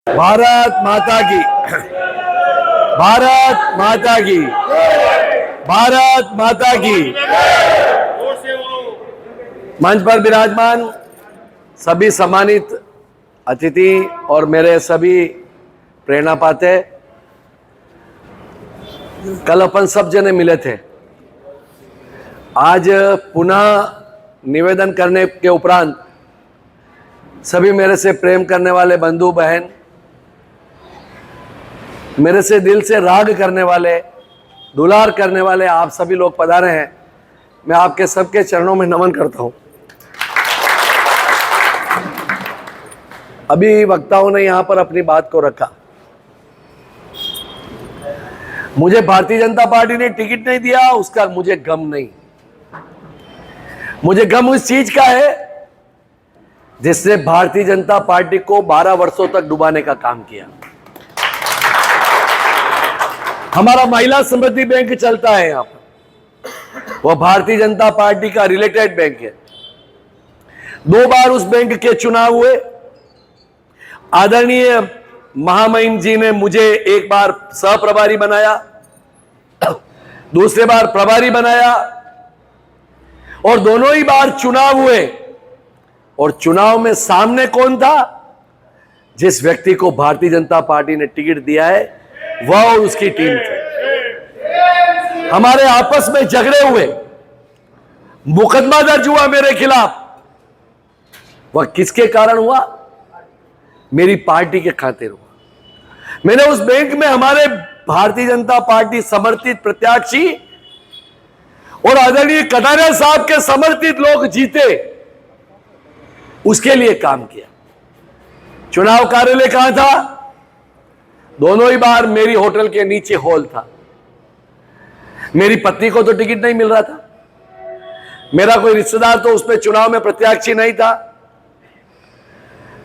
भारत माता की, भारत माता की, भारत माता की। मंच पर विराजमान सभी सम्मानित अतिथि और मेरे सभी प्रेरणा पाते, कल अपन सब जने मिले थे। आज पुनः निवेदन करने के उपरांत सभी मेरे से प्रेम करने वाले बंधु बहन, मेरे से दिल से राग करने वाले, दुलार करने वाले आप सभी लोग पधारे हैं। मैं आपके सबके चरणों में नमन करता हूं। अभी वक्ताओं ने यहां पर अपनी बात को रखा। मुझे भारतीय जनता पार्टी ने टिकट नहीं दिया, उसका मुझे गम नहीं। मुझे गम उस चीज का है जिसने भारतीय जनता पार्टी को 12 वर्षों तक डुबाने का काम किया। हमारा महिला समृद्धि बैंक चलता है यहां पर, वह भारतीय जनता पार्टी का रिलेटेड बैंक है। 2 बार उस बैंक के चुनाव हुए। आदरणीय महामहिम जी ने मुझे एक बार सह प्रभारी बनाया, दूसरे बार प्रभारी बनाया, और दोनों ही बार चुनाव हुए। और चुनाव में सामने कौन था? जिस व्यक्ति को भारतीय जनता पार्टी ने टिकट दिया है वह और उसकी टीम थी। हमारे आपस में झगड़े हुए, मुकदमा दर्ज हुआ मेरे खिलाफ। वह किसके कारण हुआ? मेरी पार्टी के खातिर हुआ। मैंने उस बैंक में हमारे भारतीय जनता पार्टी समर्थित प्रत्याशी और आदरणीय कटारिया साहब के समर्थित लोग जीते, उसके लिए काम किया। चुनाव कार्यालय कहां था? दोनों ही बार मेरी होटल के नीचे हॉल था। मेरी पत्नी को तो टिकट नहीं मिल रहा था, मेरा कोई रिश्तेदार तो उसमें चुनाव में प्रत्याशी नहीं था।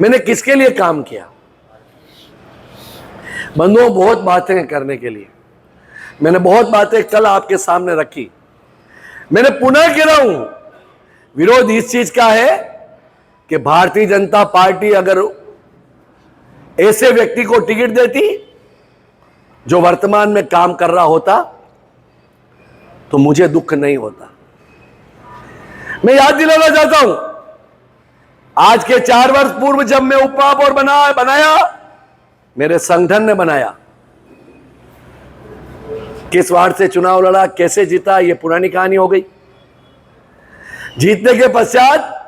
मैंने किसके लिए काम किया? बंधुओं, बहुत बातें करने के लिए। मैंने बहुत बातें कल आपके सामने रखी। मैंने पुनः कह रहा हूं, विरोध इस चीज का है कि भारतीय जनता पार्टी अगर ऐसे व्यक्ति को टिकट देती जो वर्तमान में काम कर रहा होता तो मुझे दुख नहीं होता। मैं याद दिलाना चाहता हूं, आज के 4 वर्ष पूर्व जब मैं उप महापौर बनाया, मेरे संगठन ने बनाया। किस वार्ड से चुनाव लड़ा, कैसे जीता, यह पुरानी कहानी हो गई। जीतने के पश्चात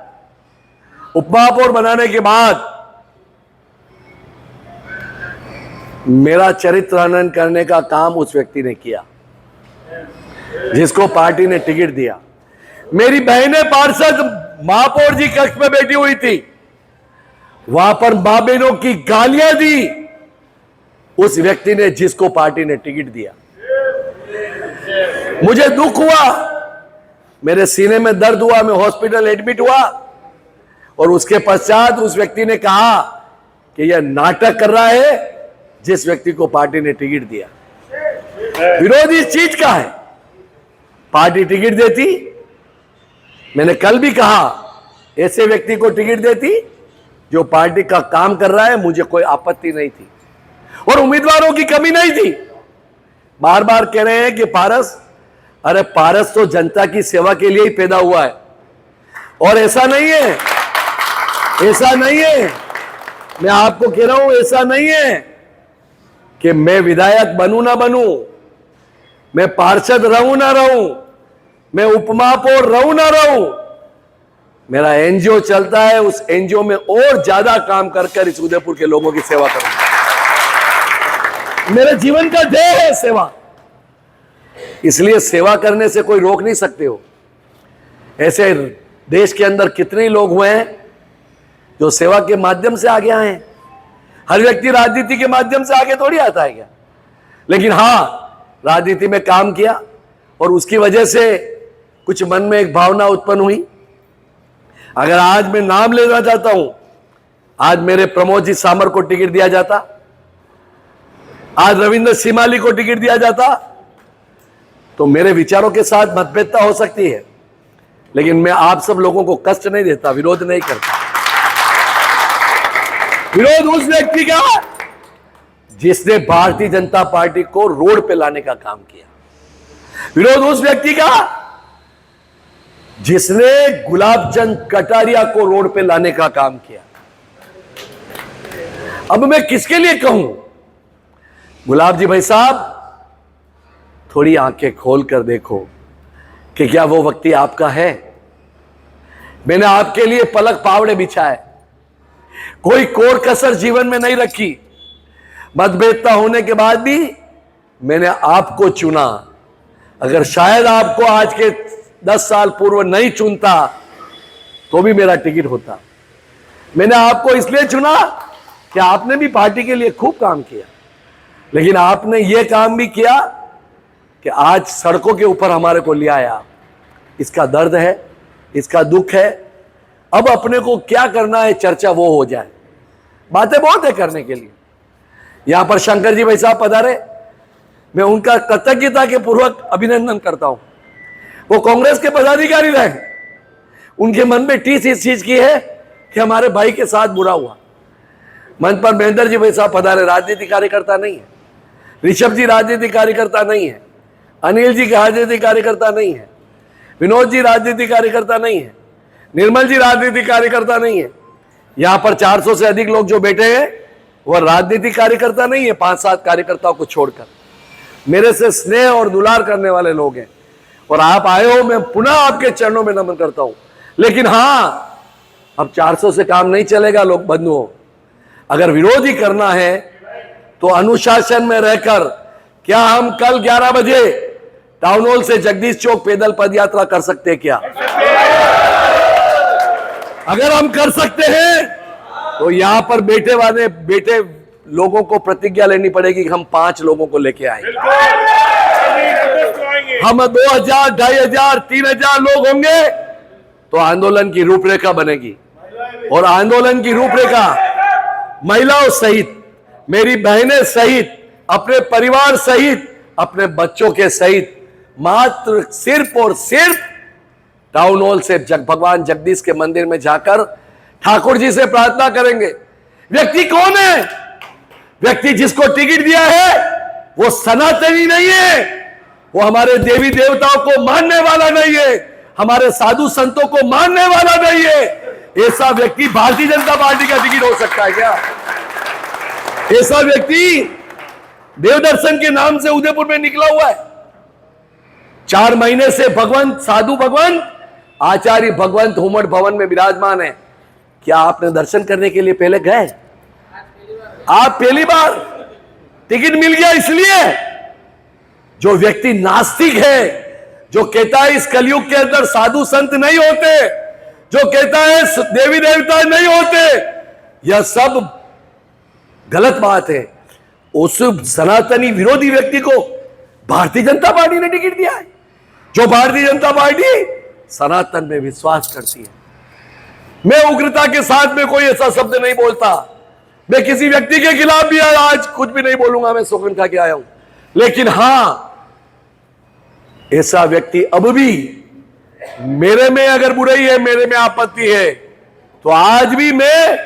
उप महापौर बनाने के बाद मेरा चरित्र हनन करने का काम उस व्यक्ति ने किया जिसको पार्टी ने टिकट दिया। मेरी बहनें पार्षद महापौर जी कक्ष में बैठी हुई थी, वहां पर मां बहनों की गालियां दी उस व्यक्ति ने जिसको पार्टी ने टिकट दिया। मुझे दुख हुआ, मेरे सीने में दर्द हुआ, मैं हॉस्पिटल एडमिट हुआ, और उसके पश्चात उस व्यक्ति ने कहा कि यह नाटक कर रहा है जिस व्यक्ति को पार्टी ने टिकट दिया। विरोध इस चीज का है, पार्टी टिकट देती, मैंने कल भी कहा, ऐसे व्यक्ति को टिकट देती जो पार्टी का काम कर रहा है, मुझे कोई आपत्ति नहीं थी और उम्मीदवारों की कमी नहीं थी। बार बार कह रहे हैं कि पारस, अरे पारस तो जनता की सेवा के लिए ही पैदा हुआ है, और ऐसा नहीं है, ऐसा नहीं है। मैं आपको कह रहा हूं, ऐसा नहीं है कि मैं विधायक बनूं ना बनूं, मैं पार्षद रहूं ना रहूं, मैं उपमहापौर रहूं ना रहूं, मेरा एनजीओ चलता है, उस एनजीओ में और ज्यादा काम कर इस उदयपुर के लोगों की सेवा करूंगा। मेरे जीवन का ध्येय है सेवा, इसलिए सेवा करने से कोई रोक नहीं सकते हो। ऐसे देश के अंदर कितने लोग हुए हैं जो सेवा के माध्यम से आगे आए हैं। हर व्यक्ति राजनीति के माध्यम से आगे थोड़ी आता है क्या, लेकिन हां, राजनीति में काम किया और उसकी वजह से कुछ मन में एक भावना उत्पन्न हुई। अगर आज मैं नाम लेना चाहता हूं, आज मेरे प्रमोद जी सामर को टिकट दिया जाता, आज रविंद्र सीमाली को टिकट दिया जाता, तो मेरे विचारों के साथ मतभेदता हो सकती है, लेकिन मैं आप सब लोगों को कष्ट नहीं देता, विरोध नहीं करता। विरोध उस व्यक्ति का जिसने भारतीय जनता पार्टी को रोड पे लाने का काम किया। विरोध उस व्यक्ति का जिसने गुलाब चंद कटारिया को रोड पे लाने का काम किया। अब मैं किसके लिए कहूं? गुलाब जी भाई साहब, थोड़ी आंखें खोल कर देखो कि क्या वो व्यक्ति आपका है। मैंने आपके लिए पलक पावड़े बिछाए, कोई कोर कसर जीवन में नहीं रखी। मतभेदता होने के बाद भी मैंने आपको चुना। अगर शायद आपको आज के 10 साल पूर्व नहीं चुनता तो भी मेरा टिकट होता। मैंने आपको इसलिए चुना कि आपने भी पार्टी के लिए खूब काम किया, लेकिन आपने यह काम भी किया कि आज सड़कों के ऊपर हमारे को ले आया। इसका दर्द है, इसका दुख है। अब अपने को क्या करना है, चर्चा वो हो जाए। बातें बहुत है करने के लिए। यहां पर शंकर जी भाई साहब पधारे, मैं उनका कृतज्ञता के पूर्वक अभिनंदन करता हूं। वो कांग्रेस के पदाधिकारी रहे, उनके मन में टीस इस चीज की है कि हमारे भाई के साथ बुरा हुआ। मंच पर महेंद्र जी भाई साहब पधारे, राजनीतिक कार्यकर्ता नहीं है। ऋषभ जी राजनीतिक कार्यकर्ता नहीं है। अनिल जी राजनीतिक कार्यकर्ता नहीं है। विनोद जी राजनीतिक कार्यकर्ता नहीं है। निर्मल जी राजनीतिक कार्यकर्ता नहीं है। यहां पर 400 से अधिक लोग जो बैठे हैं वह राजनीतिक कार्यकर्ता नहीं है। 5-7 कार्यकर्ताओं को छोड़कर मेरे से स्नेह और दुलार करने वाले लोग हैं, और आप आए हो, मैं पुनः आपके चरणों में नमन करता हूं। लेकिन हां, अब 400 से काम नहीं चलेगा। लोग बंधुओं, अगर विरोध ही करना है तो अनुशासन में रहकर, क्या हम कल 11 बजे टाउन हॉल से जगदीश चौक पैदल पदयात्रा कर सकते हैं क्या? अगर हम कर सकते हैं तो यहां पर बैठे लोगों को प्रतिज्ञा लेनी पड़ेगी कि हम 5 लोगों को लेके आएंगे। हम 2000, 2500, 3000 लोग होंगे तो आंदोलन की रूपरेखा बनेगी। और आंदोलन की रूपरेखा महिलाओं सहित, मेरी बहनें सहित, अपने परिवार सहित, अपने बच्चों के सहित मात्र सिर्फ और सिर्फ टाउन हॉल से भगवान जगदीश के मंदिर में जाकर ठाकुर जी से प्रार्थना करेंगे। व्यक्ति कौन है? व्यक्ति जिसको टिकट दिया है वो सनातनी नहीं है, वो हमारे देवी देवताओं को मानने वाला नहीं है, हमारे साधु संतों को मानने वाला नहीं है। ऐसा व्यक्ति भारतीय जनता पार्टी का टिकट हो सकता है क्या? ऐसा व्यक्ति देवदर्शन के नाम से उदयपुर में निकला हुआ है। 4 महीने से भगवंत, साधु भगवंत, आचार्य भगवंत हुमड़ भवन में विराजमान है। क्या आपने दर्शन करने के लिए पहले गए? आप पहली बार टिकट मिल गया इसलिए। जो व्यक्ति नास्तिक है, जो कहता है इस कलयुग के अंदर साधु संत नहीं होते, जो कहता है देवी देवता नहीं होते, यह सब गलत बात है। उस सनातनी विरोधी व्यक्ति को भारतीय जनता पार्टी ने टिकट दिया है। जो भारतीय जनता पार्टी सनातन में विश्वास करती है। मैं उग्रता के साथ में कोई ऐसा शब्द नहीं बोलता। मैं किसी व्यक्ति के खिलाफ भी आज कुछ भी नहीं बोलूंगा। मैं सौगंध खा के आया हूं। लेकिन हां, ऐसा व्यक्ति अब भी, मेरे में अगर बुराई है, मेरे में आपत्ति है, तो आज भी मैं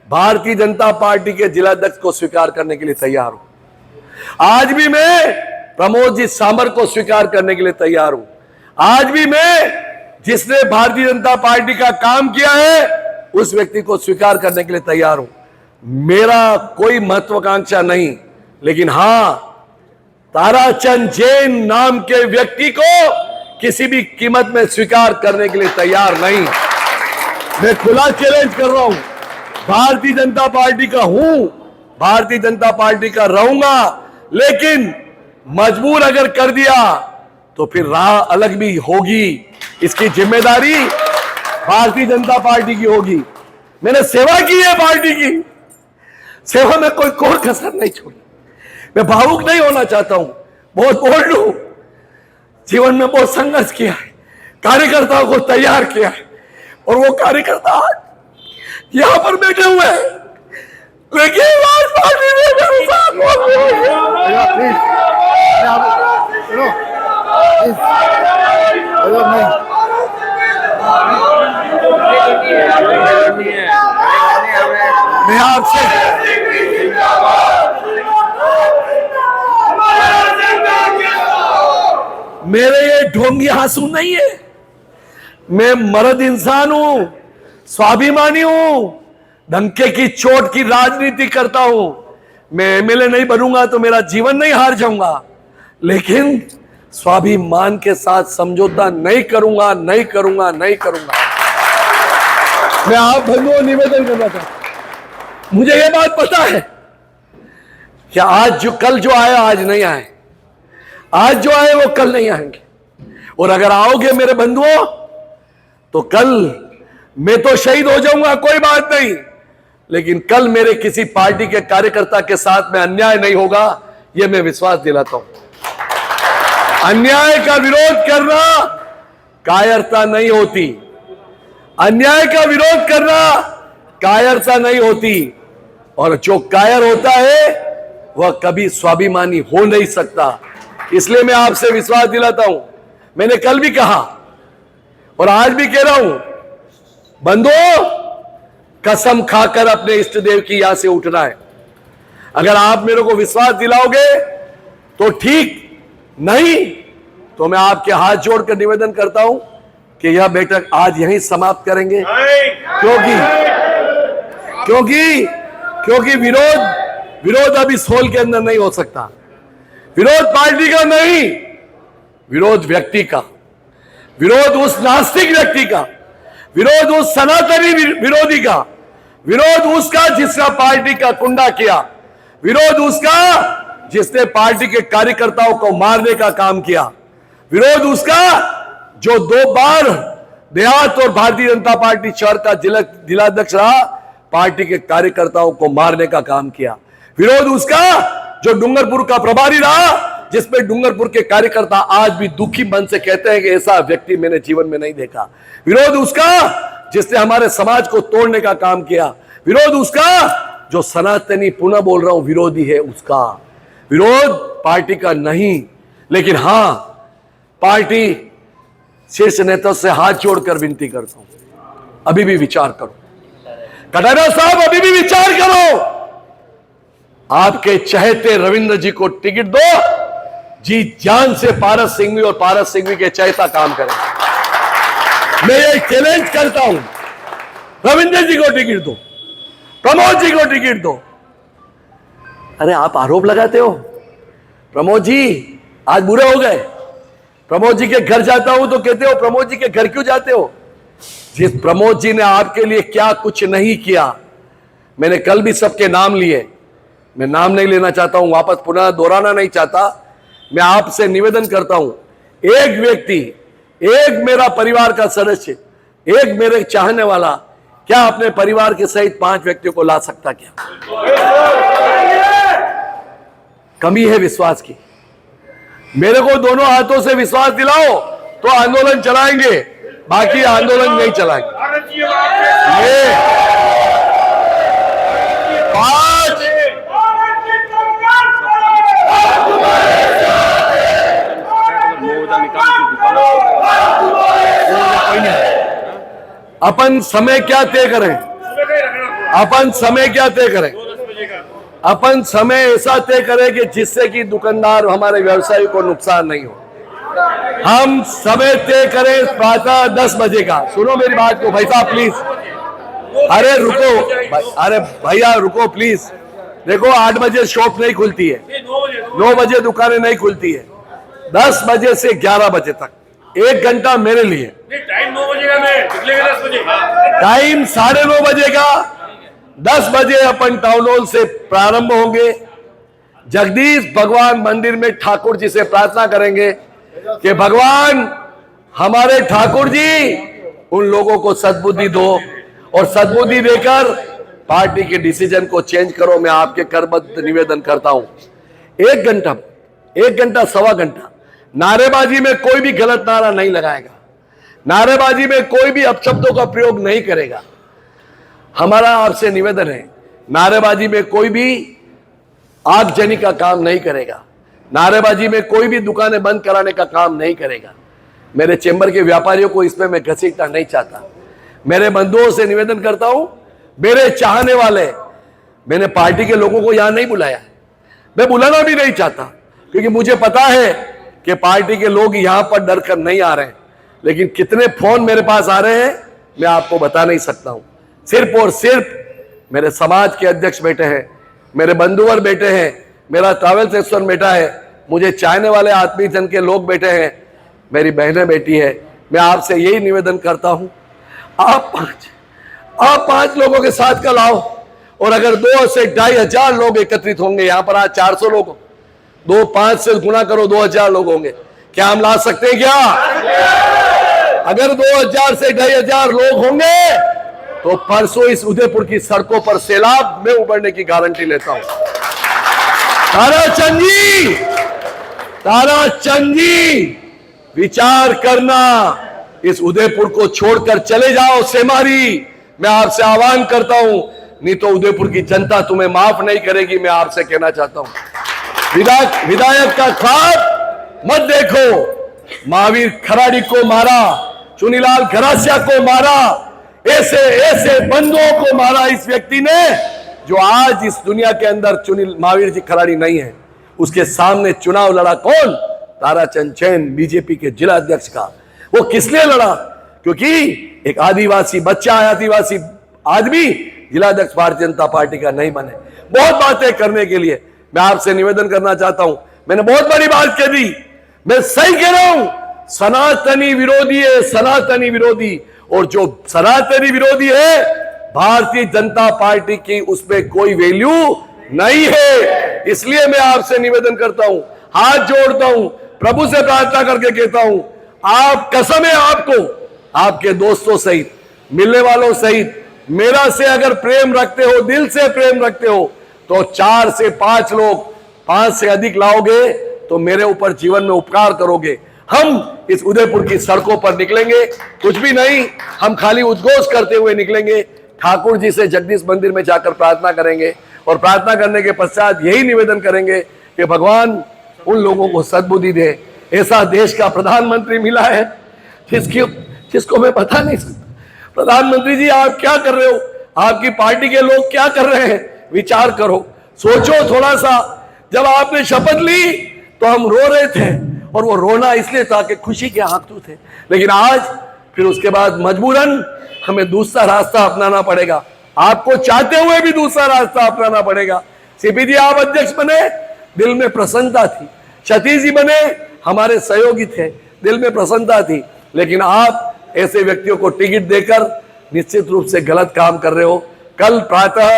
भारतीय जनता पार्टी के जिलाध्यक्ष को स्वीकार करने के लिए तैयार हूं। आज भी मैं प्रमोद जी सामर को स्वीकार करने के लिए तैयार हूं। आज भी मैं, जिसने भारतीय जनता पार्टी का काम किया है, उस व्यक्ति को स्वीकार करने के लिए तैयार हूं। मेरा कोई महत्वाकांक्षा नहीं, लेकिन हां, ताराचंद जैन नाम के व्यक्ति को किसी भी कीमत में स्वीकार करने के लिए तैयार नहीं। मैं खुला चैलेंज कर रहा हूं। भारतीय जनता पार्टी का हूं, भारतीय जनता पार्टी का रहूंगा, लेकिन मजबूर अगर कर दिया तो फिर राह अलग भी होगी। इसकी जिम्मेदारी भारतीय जनता पार्टी की होगी। मैंने सेवा की है पार्टी की, सेवा में कोई कोर कसर नहीं छोड़ी। मैं भावुक नहीं होना चाहता हूं, बहुत बोल्ड हूं। जीवन में बहुत संघर्ष किया है, कार्यकर्ताओं को तैयार किया है, और वो कार्यकर्ता यहां पर बैठे हुए हैं, लेकिन आज पार्टी में मेरे साथ मैं आपसे मेरे ये ढोंगी आंसू नहीं है। मैं मर्द इंसान हूं, स्वाभिमानी हूं, डंके की चोट की राजनीति करता हूं। मैं एमएलए नहीं बनूंगा तो मेरा जीवन नहीं हार जाऊंगा, लेकिन स्वाभिमान के साथ समझौता नहीं करूंगा, नहीं करूंगा, नहीं करूंगा। मैं आप बंधुओं निवेदन करना चाहता हूं, मुझे यह बात पता है कि आज जो कल जो आए आज नहीं आए, आज जो आए वो कल नहीं आएंगे। और अगर आओगे मेरे बंधुओं तो कल मैं तो शहीद हो जाऊंगा, कोई बात नहीं, लेकिन कल मेरे किसी पार्टी के कार्यकर्ता के साथ में अन्याय नहीं होगा, यह मैं विश्वास दिलाता हूं। अन्याय का विरोध करना कायरता नहीं होती, अन्याय का विरोध करना कायरता नहीं होती, और जो कायर होता है वह कभी स्वाभिमानी हो नहीं सकता। इसलिए मैं आपसे विश्वास दिलाता हूं, मैंने कल भी कहा और आज भी कह रहा हूं, बंधुओं कसम खाकर अपने इष्ट देव की यहां से उठना है। अगर आप मेरे को विश्वास दिलाओगे तो ठीक, नहीं तो मैं आपके हाथ जोड़कर निवेदन करता हूं कि यह बैठक आज यहीं समाप्त करेंगे, क्योंकि विरोध अब इस हॉल के अंदर नहीं हो सकता। विरोध पार्टी का नहीं, विरोध व्यक्ति का, विरोध उस नास्तिक व्यक्ति का, विरोध उस सनातनी विरोधी का, विरोध उसका जिसका पार्टी का कुंडा किया, विरोध उसका जिसने पार्टी के कार्यकर्ताओं को मारने का काम किया, विरोध उसका जो 2 बार देहात और भारतीय जनता पार्टी शहर का जिलाध्यक्ष रहा, पार्टी के कार्यकर्ताओं को मारने का काम किया, विरोध उसका जो डूंगरपुर का प्रभारी रहा, जिसमें डूंगरपुर के कार्यकर्ता आज भी दुखी मन से कहते हैं कि ऐसा व्यक्ति मैंने जीवन में नहीं देखा, विरोध उसका जिसने हमारे समाज को तोड़ने का काम किया, विरोध उसका जो सनातनी, पुनः बोल रहा हूं, विरोधी है उसका। विरोध पार्टी का नहीं, लेकिन हां पार्टी शीर्ष नेता से हाथ जोड़कर विनती करता हूं, अभी भी विचार करो, कटारिया साहब अभी भी विचार करो, आपके चहेते रविंद्र जी को टिकट दो, जी जान से पारस सिंघवी और पारस सिंघवी के चहेता काम करेंगे। मैं ये चैलेंज करता हूं, रविंद्र जी को टिकट दो, प्रमोद जी को टिकट दो। अरे आप आरोप लगाते हो, प्रमोद जी आज बुरे हो गए, प्रमोद जी के घर जाता हूं तो कहते हो प्रमोद जी के घर क्यों जाते हो? जिस प्रमोद जी ने आपके लिए क्या कुछ नहीं किया, मैंने कल भी सबके नाम लिए, मैं नाम नहीं लेना चाहता हूं, वापस पुनः दोहराना नहीं चाहता। मैं आपसे निवेदन करता हूं, एक व्यक्ति, एक मेरा परिवार का सदस्य, एक मेरे चाहने वाला क्या अपने परिवार के सहित 5 व्यक्तियों को ला सकता? क्या कमी है विश्वास की? मेरे को दोनों हाथों से विश्वास दिलाओ तो आंदोलन चलाएंगे, बाकी आंदोलन नहीं चलाएंगे। ये 5 अपन समय क्या तय करें, अपन समय क्या तय करें, अपन समय ऐसा तय करें कि जिससे कि दुकानदार, हमारे व्यवसायी को नुकसान नहीं हो। हम समय तय करें प्रातः 10 बजे का। सुनो मेरी बात को भाई साहब प्लीज, अरे रुको, अरे भैया रुको प्लीज। देखो 8 बजे शॉप नहीं खुलती है, 9 बजे दुकानें नहीं खुलती है, 10 बजे से 11 बजे तक 1 घंटा मेरे लिए। टाइम 9 बजे का, मैं निकलेगा 10 बजे। टाइम 9:30 बजे का, 10 बजे अपन टाउन हॉल से प्रारंभ होंगे। जगदीश भगवान मंदिर में ठाकुर जी से प्रार्थना करेंगे कि भगवान हमारे ठाकुर जी उन लोगों को सद्बुद्धि दो और सद्बुद्धि देकर पार्टी के डिसीजन को चेंज करो। मैं आपके करबद्ध निवेदन करता हूं, 1 घंटा, 1 घंटा, सवा घंटा नारेबाजी में कोई भी गलत नारा नहीं लगाएगा, नारेबाजी में कोई भी अपशब्दों का प्रयोग नहीं करेगा। हमारा आपसे निवेदन है, नारेबाजी में कोई भी आगजनी का काम नहीं करेगा, नारेबाजी में कोई भी दुकानें बंद कराने का काम नहीं करेगा। मेरे चेंबर के व्यापारियों को इसमें मैं घसीटना नहीं चाहता। मेरे बंधुओं से निवेदन करता हूं, मेरे चाहने वाले, मैंने पार्टी के लोगों को यहां नहीं बुलाया, मैं बुलाना भी नहीं चाहता, क्योंकि मुझे पता है कि पार्टी के लोग यहां पर डर कर नहीं आ रहे हैं, लेकिन कितने फोन मेरे पास आ रहे हैं मैं आपको बता नहीं सकता हूं। सिर्फ और सिर्फ मेरे समाज के अध्यक्ष बैठे हैं, मेरे बंधुवर बैठे हैं, मेरा ट्रैवल सेक्शन बैठा है, मुझे चाहने वाले आत्मीय जन के लोग बैठे हैं, मेरी बहनें बैठी है। मैं आपसे यही निवेदन करता हूं, आप पांच लोगों के साथ कल आओ, और अगर 2 से 2,500 लोग एकत्रित होंगे, यहां पर आज 400 लोग, 5 से गुना करो, 2,000 लोग होंगे। क्या हम ला सकते हैं क्या? अगर 2,000 से 2,500 लोग होंगे तो परसों इस उदयपुर की सड़कों पर सैलाब में उबरने की गारंटी लेता हूं। ताराचंद जी, विचार करना, इस उदयपुर को छोड़कर चले जाओ सेमारी। मैं आपसे आह्वान करता हूं, नहीं तो उदयपुर की जनता तुम्हें माफ नहीं करेगी। मैं आपसे कहना चाहता हूं, विधायक का ख्वाब मत देखो। महावीर खराड़ी को मारा, चुनीलाल गरासिया को मारा, ऐसे बंदों को मारा इस व्यक्ति ने, जो आज इस दुनिया के अंदर महावीर जी खराड़ी नहीं है। उसके सामने चुनाव लड़ा कौन? ताराचंद चैन, बीजेपी के जिला अध्यक्ष का। वो किस लिए लड़ा? क्योंकि एक आदिवासी बच्चा, आदिवासी आदमी जिला अध्यक्ष भारतीय जनता पार्टी का नहीं बने। बहुत बातें करने के लिए मैं आपसे निवेदन करना चाहता हूं। मैंने बहुत बड़ी बात कह दी, मैं सही कह रहा हूं। सनातनी विरोधी है, सनातनी विरोधी, और जो सनातनी विरोधी है, भारतीय जनता पार्टी की उसमें कोई वैल्यू नहीं है। इसलिए मैं आपसे निवेदन करता हूं, हाथ जोड़ता हूं, प्रभु से प्रार्थना करके कहता हूं, आप कसम है आपको, आपके दोस्तों सहित, मिलने वालों सहित, मेरा से अगर प्रेम रखते हो, दिल से प्रेम रखते हो, तो 4 से 5 लोग, 5 से अधिक लाओगे तो मेरे ऊपर जीवन में उपकार करोगे। हम इस उदयपुर की सड़कों पर निकलेंगे, कुछ भी नहीं, हम खाली उद्घोष करते हुए निकलेंगे। ठाकुर जी से जगदीश मंदिर में जाकर प्रार्थना करेंगे, और प्रार्थना करने के पश्चात यही निवेदन करेंगे कि भगवान उन लोगों को सद्बुद्धि दे। ऐसा देश का प्रधानमंत्री मिला है जिसको मैं बता नहीं सकता। प्रधानमंत्री जी, आप क्या कर रहे हो? आपकी पार्टी के लोग क्या कर रहे हैं? विचार करो, सोचो थोड़ा सा। जब आपने शपथ ली तो हम रो रहे थे, और वो रोना इसलिए था कि खुशी के आंसू थे। लेकिन आज फिर उसके बाद मजबूरन हमें दूसरा रास्ता अपनाना पड़ेगा। आपको चाहते हुए भी दूसरा रास्ता अपनाना पड़ेगा। सीपी जी, आप अध्यक्ष बने, दिल में प्रसन्नता थी। सतीश जी बने, हमारे सहयोगी थे, दिल में प्रसन्नता थी। लेकिन आप ऐसे व्यक्तियों को टिकट देकर निश्चित रूप से गलत काम कर रहे हो। कल प्रातः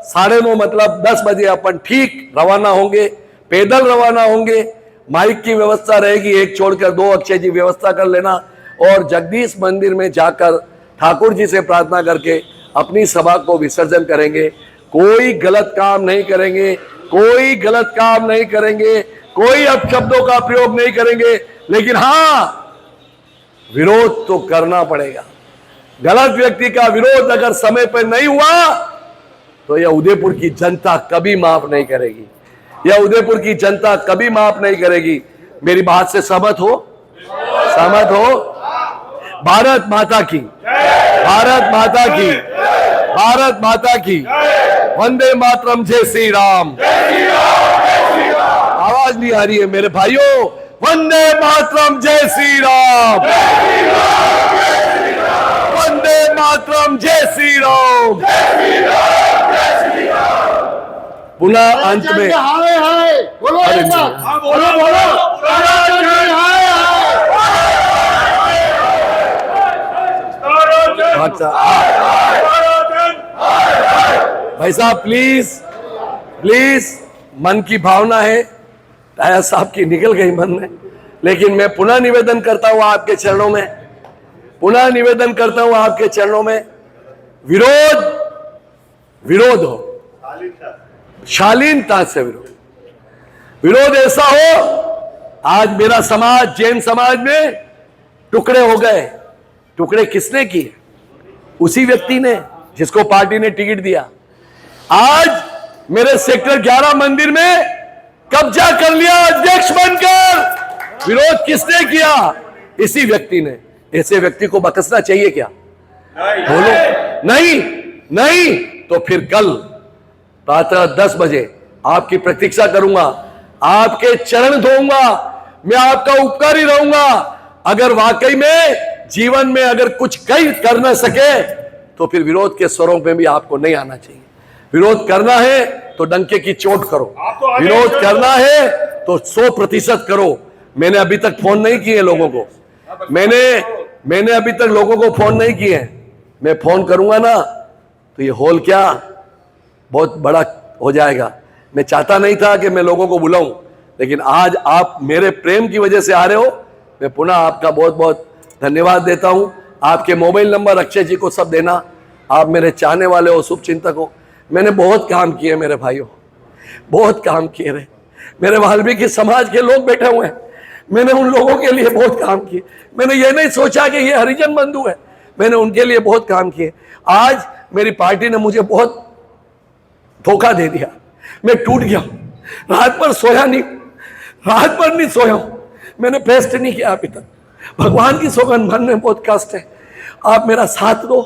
9:30 मतलब 10 बजे अपन ठीक रवाना होंगे, पैदल रवाना होंगे। माइक की व्यवस्था रहेगी, एक छोड़कर 2 अक्षय जी व्यवस्था कर लेना, और जगदीश मंदिर में जाकर ठाकुर जी से प्रार्थना करके अपनी सभा को विसर्जन करेंगे। कोई गलत काम नहीं करेंगे, कोई गलत काम नहीं करेंगे, कोई अपशब्दों का प्रयोग नहीं करेंगे। लेकिन हां, विरोध तो करना पड़ेगा। गलत व्यक्ति का विरोध अगर समय पर नहीं हुआ तो यह उदयपुर की जनता कभी माफ नहीं करेगी। यह उदयपुर की जनता कभी माफ नहीं करेगी। मेरी बात से सहमत हो? सहमत हो? भारत माता की, भारत माता की, भारत माता की, वंदे मातरम, जय श्री राम। आवाज नहीं आ रही है मेरे भाइयों। वंदे मातरम, जय श्री राम। वंदे मातरम, जय श्री राम। पुनः अंत में हाय हाय बोलो, बोलो बोलो, भाई साहब, प्लीज प्लीज, मन की भावना है, ताया साहब की निकल गई मन में, लेकिन मैं पुनः निवेदन करता हूं आपके चरणों में, पुनः निवेदन करता हूं आपके चरणों में, विरोध विरोध हो, शालीनता से विरोध ऐसा हो। आज मेरा समाज, जैन समाज में टुकड़े हो गए। टुकड़े किसने किए? उसी व्यक्ति ने जिसको पार्टी ने टिकट दिया। आज मेरे सेक्टर 11 मंदिर में कब्जा कर लिया अध्यक्ष बनकर। विरोध किसने किया? इसी व्यक्ति ने। ऐसे व्यक्ति को बख्शना चाहिए क्या? बोलो। नहीं नहीं तो फिर कल प्रातः 10 बजे आपकी प्रतीक्षा करूंगा, आपके चरण धोऊंगा, मैं आपका उपकारी रहूंगा। अगर वाकई में जीवन में अगर कुछ कहीं कर न सके तो फिर विरोध के स्वरों पे भी आपको नहीं आना चाहिए। विरोध करना है तो डंके की चोट करो, विरोध करना है तो 100% करो। मैंने अभी तक फोन नहीं किए लोगों को, मैंने अभी तक लोगों को फोन नहीं किए। मैं फोन करूंगा ना तो ये हॉल क्या बहुत बड़ा हो जाएगा। मैं चाहता नहीं था कि मैं लोगों को बुलाऊं, लेकिन आज आप मेरे प्रेम की वजह से आ रहे हो। मैं पुनः आपका बहुत बहुत धन्यवाद देता हूं। आपके मोबाइल नंबर अक्षय जी को सब देना। आप मेरे चाहने वाले हो, शुभ चिंतक हो। मैंने बहुत काम किए मेरे भाइयों, बहुत काम किए रहे। मेरे वाल्मीकि समाज के लोग बैठे हुए हैं, मैंने उन लोगों के लिए बहुत काम किए। मैंने ये नहीं सोचा कि ये हरिजन बंधु है, मैंने उनके लिए बहुत काम किए। आज मेरी पार्टी ने मुझे बहुत धोखा दे दिया, मैं टूट गया। रात भर सोया नहीं, रात भर नहीं सोया हूं, मैंने फेस्ट नहीं किया अभी तक। भगवान की सौगंध, मन में बहुत कष्ट है। आप मेरा साथ दो,